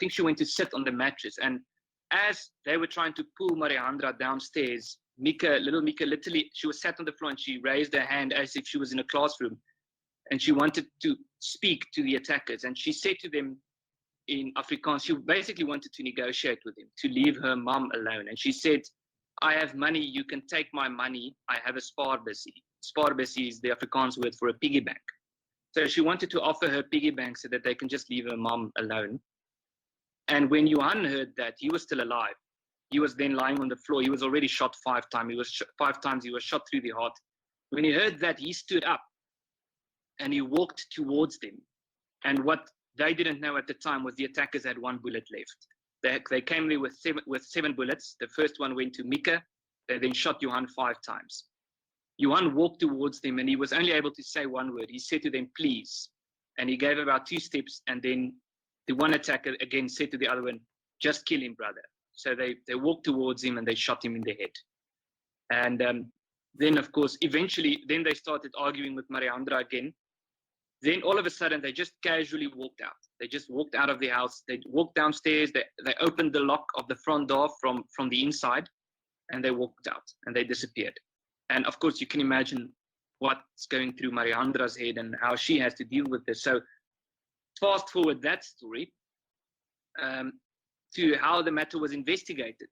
think she went to sit on the mattress. And as they were trying to pull Mariandra downstairs, little Mika, literally, she was sat on the floor and she raised her hand as if she was in a classroom. And she wanted to speak to the attackers. And she said to them in Afrikaans, she basically wanted to negotiate with them, to leave her mom alone. And she said, I have money, you can take my money. I have a spaarbusie. Spaarbusie is the Afrikaans word for a piggy bank. So she wanted to offer her piggy bank so that they can just leave her mom alone. And when Johan heard that, he was still alive. He was then lying on the floor. He was already shot 5 times. He was 5 times. He was shot through the heart. When he heard that, he stood up and he walked towards them. And what they didn't know at the time was the attackers had 1 bullet left. They came there with 7 bullets. The first one went to Mika. They then shot Johan 5 times. Johan walked towards them and he was only able to say 1 word. He said to them, please. And he gave about 2 steps, and then the one attacker again said to the other one, just kill him, brother. So they walked towards him and they shot him in the head. And then, of course, eventually, then they started arguing with Mariandra again. Then all of a sudden, they just casually walked out. They just walked out of the house. They walked downstairs. They opened the lock of the front door from the inside, and they walked out and they disappeared. And of course, you can imagine what's going through Mariandra's head and how she has to deal with this. So fast forward that story to how the matter was investigated.